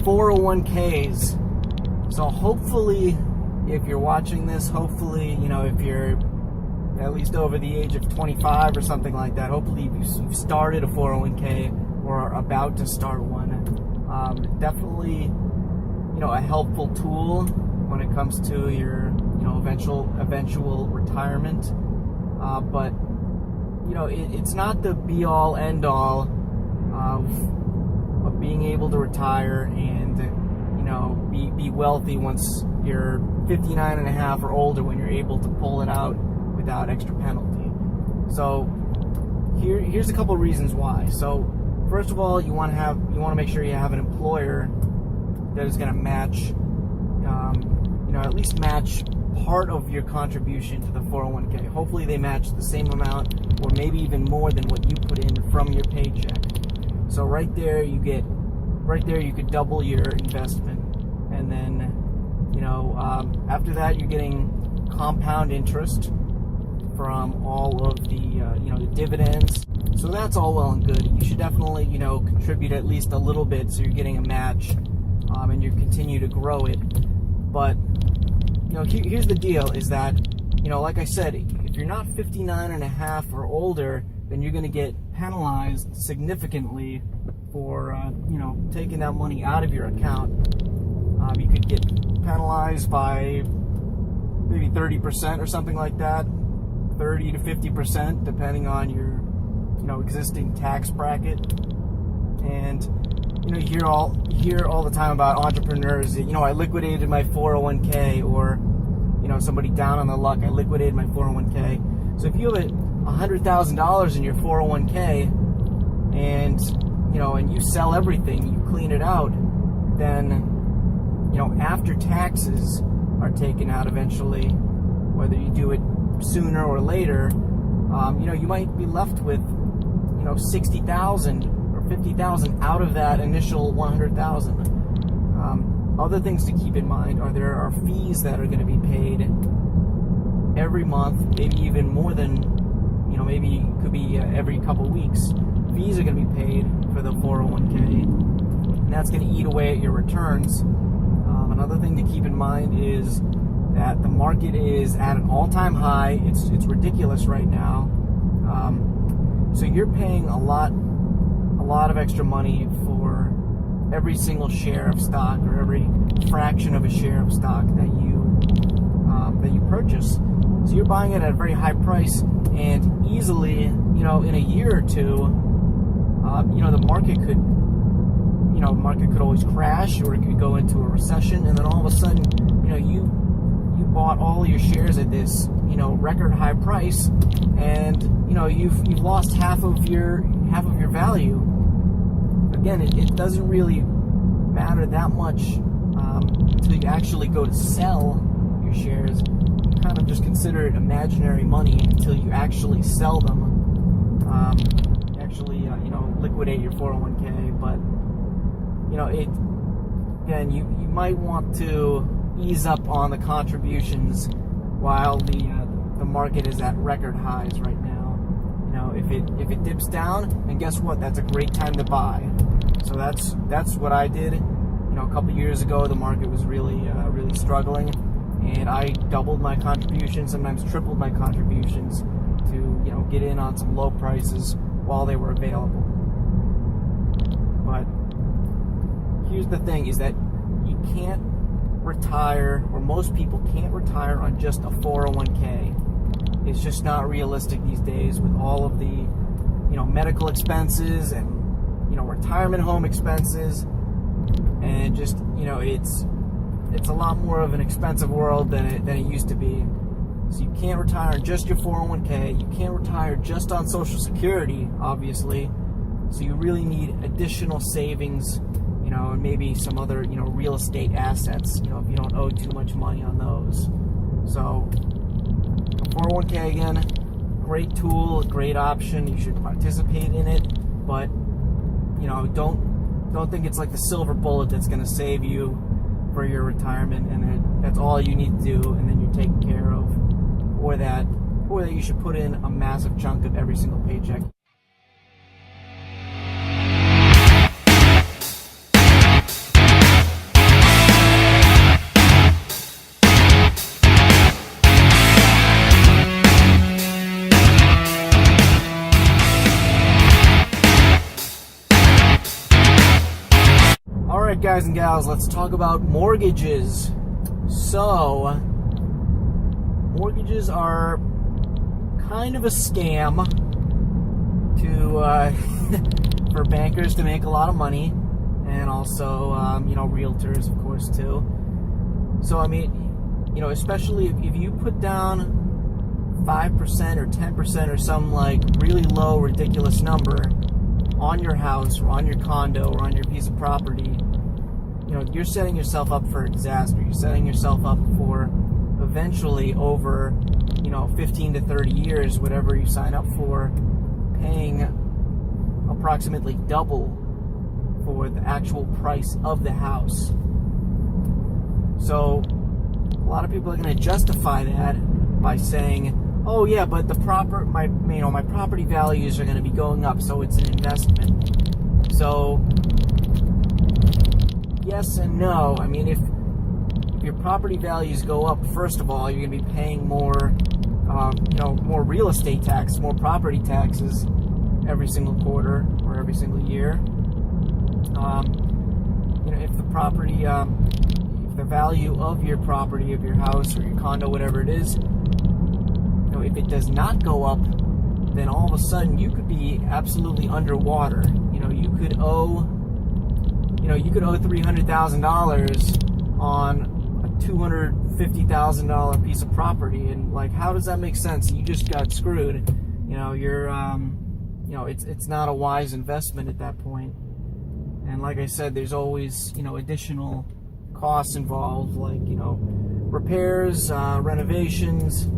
401ks. So hopefully, if you're watching this, hopefully, if you're at least over the age of 25 or something like that, hopefully you've started a 401k or are about to start one. Definitely, a helpful tool when it comes to your, eventual retirement. But, it's not the be-all, end-all of being able to retire and, be wealthy once you're 59 and a half or older, when you're able to pull it out without extra penalty. So here's a couple of reasons why. So first of all, you want to make sure you have an employer that is going to match, at least match part of your contribution to the 401k. Hopefully they match the same amount or maybe even more than what you put in from your paycheck. So right there you could double your investment. And then, after that you're getting compound interest from all of the, the dividends. So that's all well and good. You should definitely, contribute at least a little bit so you're getting a match, and you continue to grow it. But, here's the deal is that, like I said, if you're not 59 and a half or older, then you're going to get penalized significantly for, taking that money out of your account. You could get penalized by maybe 30% or something like that, 30 to 50%, depending on your, existing tax bracket. And, you hear all the time about entrepreneurs that, I liquidated my 401k, or, somebody down on the luck, I liquidated my 401k. So if you have $100,000 in your 401k and, and you sell everything, you clean it out, then, after taxes are taken out eventually, whether you do it sooner or later, you might be left with, 60,000 or 50,000 out of that initial 100,000. Other things to keep in mind are there are fees that are going to be paid every month, maybe even more than, maybe it could be every couple weeks. Fees are going to be paid for the 401k, and that's going to eat away at your returns. Another thing to keep in mind is that the market is at an all-time high. It's ridiculous right now. So you're paying a lot of extra money for every single share of stock or every fraction of a share of stock that you purchase. So you're buying it at a very high price, and easily, in a year or two, the market could always crash, or it could go into a recession, and then all of a sudden, you bought all your shares at this, record high price, and you've lost half of your value. Again, it doesn't really matter that much until you actually go to sell your shares. You kind of just consider it imaginary money until you actually sell them. Liquidate your 401k, but you might want to ease up on the contributions while the market is at record highs right now. If it dips down, then guess what? That's a great time to buy. So that's what I did. A couple years ago, the market was really struggling, and I doubled my contributions, sometimes tripled my contributions to get in on some low prices while they were available. But here's the thing: is that you can't retire, or most people can't retire on just a 401k. It's just not realistic these days with all of the, medical expenses and, retirement home expenses, and just, it's a lot more of an expensive world than it used to be. So you can't retire on just your 401k. You can't retire just on Social Security, obviously. So you really need additional savings, and maybe some other, real estate assets, if you don't owe too much money on those. So 401k, again, great tool, great option. You should participate in it, but don't think it's like the silver bullet that's going to save you for your retirement, and that's all you need to do, and then you're taken care of, or that you should put in a massive chunk of every single paycheck. right, guys and gals, let's talk about mortgages. So, mortgages are kind of a scam to for bankers to make a lot of money, and also realtors, of course, too. So, I mean, especially if you put down 5% or 10% or some like really low, ridiculous number on your house or on your condo or on your piece of property, you're setting yourself up for a disaster. You're setting yourself up for eventually over 15 to 30 years, whatever you sign up for, paying approximately double for the actual price of the house. So a lot of people are going to justify that by saying, oh yeah, but my property values are going to be going up, so it's an investment. So yes and no. I mean, if your property values go up, first of all, you're going to be paying more real estate tax, more property taxes every single quarter or every single year. If the property, if the value of your property, of your house or your condo, whatever it is, if it does not go up, then all of a sudden you could be absolutely underwater. You could owe $300,000 on a $250,000 piece of property, and like, how does that make sense? You just got screwed. It's not a wise investment at that point. And like I said, there's always additional costs involved, like repairs, renovations,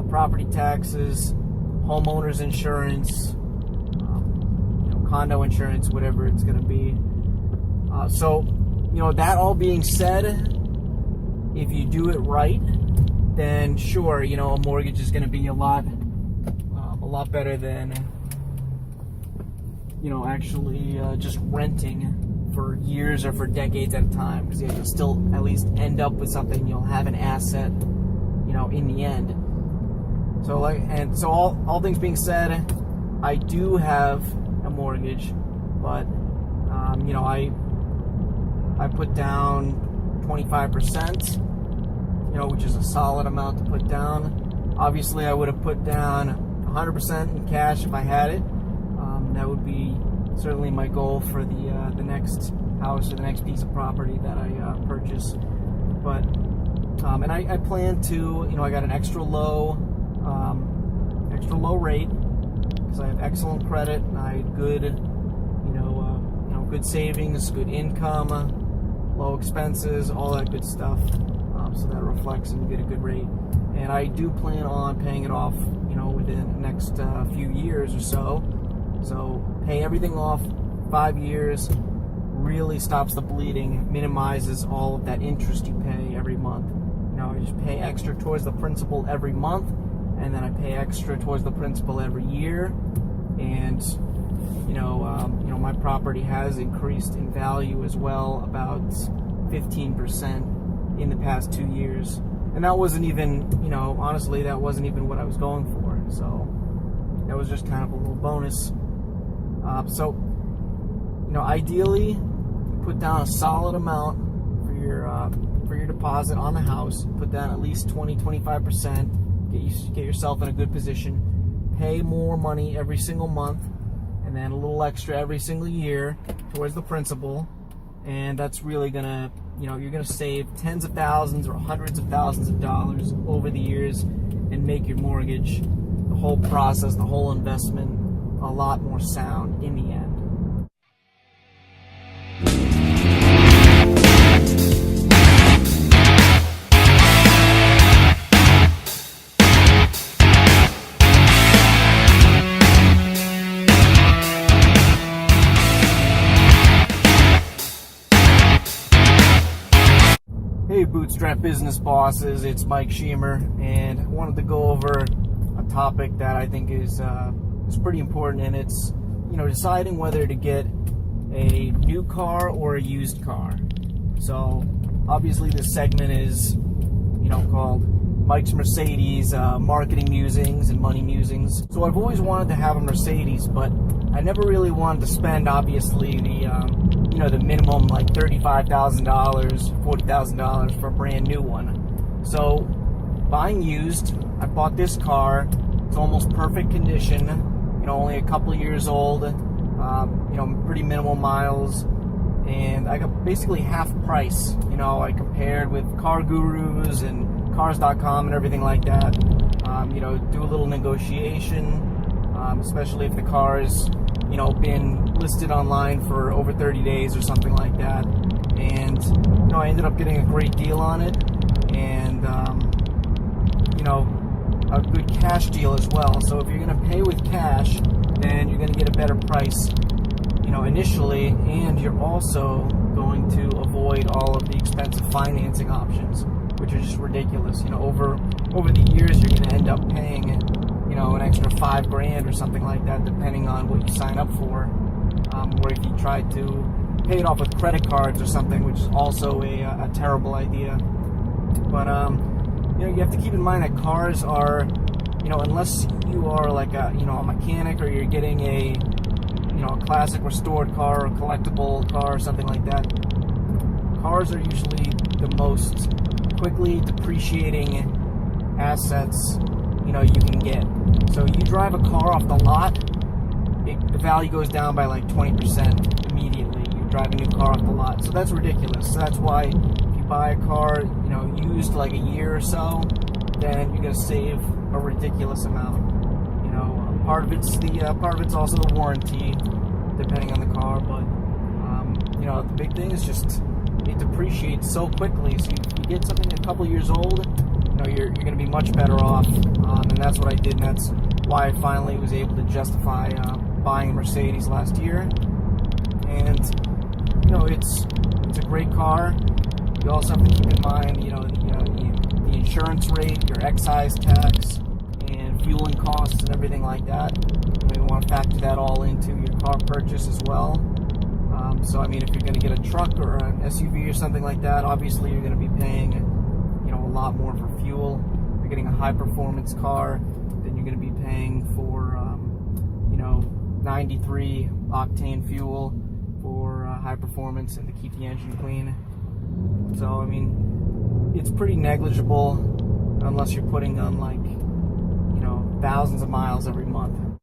property taxes, homeowners insurance, condo insurance, whatever it's going to be. So that all being said, if you do it right, then sure, a mortgage is going to be a lot better than actually just renting for years or for decades at a time, because you'll still at least end up with something. You'll have an asset, in the end. So all things being said, I do have a mortgage, but I put down 25%, which is a solid amount to put down. Obviously, I would have put down 100% in cash if I had it. That would be certainly my goal for the next house or the next piece of property that I purchase. But and I plan to, I got an extra low rate because I have excellent credit and I had good, good savings, good income, low expenses, all that good stuff. So that reflects and you get a good rate. And I do plan on paying it off, within the next few years or so. So pay everything off 5 years, really stops the bleeding, minimizes all of that interest you pay every month. I just pay extra towards the principal every month, and then I pay extra towards the principal every year. And my property has increased in value as well, about 15% in the past 2 years. And that wasn't even, honestly, that wasn't even what I was going for. So that was just kind of a little bonus. Ideally, you put down a solid amount for your deposit on the house. Put down at least 20-25%. Get yourself in a good position. Pay more money every single month, and then a little extra every single year towards the principal. And that's really gonna, you're gonna save tens of thousands or hundreds of thousands of dollars over the years, and make your mortgage, the whole process, the whole investment, a lot more sound in the end. Hey Bootstrap Business Bosses, it's Mike Schiemer, and I wanted to go over a topic that I think is pretty important, and it's deciding whether to get a new car or a used car. So obviously this segment is called Mike's Mercedes marketing musings and money musings. So I've always wanted to have a Mercedes, but I never really wanted to spend, obviously, the minimum, like $35,000, $40,000 for a brand new one. So buying used, I bought this car. It's almost perfect condition, only a couple years old, pretty minimal miles, and I got basically half price. I compared with Car Gurus and Cars.com and everything like that. Do a little negotiation, especially if the car is, been listed online for over 30 days or something like that. And, I ended up getting a great deal on it, and, a good cash deal as well. So if you're going to pay with cash, then you're going to get a better price, initially, and you're also going to avoid all of the expensive financing options, which are just ridiculous. Over the years, you're going to end up paying, an extra $5,000 or something like that, depending on what you sign up for. Or if you try to pay it off with credit cards or something, which is also a terrible idea. But you have to keep in mind that cars are, unless you are like a mechanic, or you're getting a classic restored car or a collectible car or something like that, cars are usually the most quickly depreciating assets, you can get. So you drive a car off the lot, the value goes down by like 20% immediately. You drive a new car off the lot. So that's ridiculous. So that's why if you buy a car, used like a year or so, then you're going to save a ridiculous amount. Part of it's also the warranty, depending on the car. But the big thing is just it depreciates so quickly. So you get something a couple years old, you're going to be much better off. And that's what I did, and that's why I finally was able to justify buying a Mercedes last year. And it's a great car. You also have to keep in mind, the insurance rate, your excise tax, and fueling costs and everything like that. You want to factor that all into your car purchase as well. So, if you're going to get a truck or an SUV or something like that, obviously you're going to be paying, a lot more for fuel. If you're getting a high-performance car, then you're going to be paying for, 93 octane fuel for high performance and to keep the engine clean. So, it's pretty negligible unless you're putting on thousands of miles every month.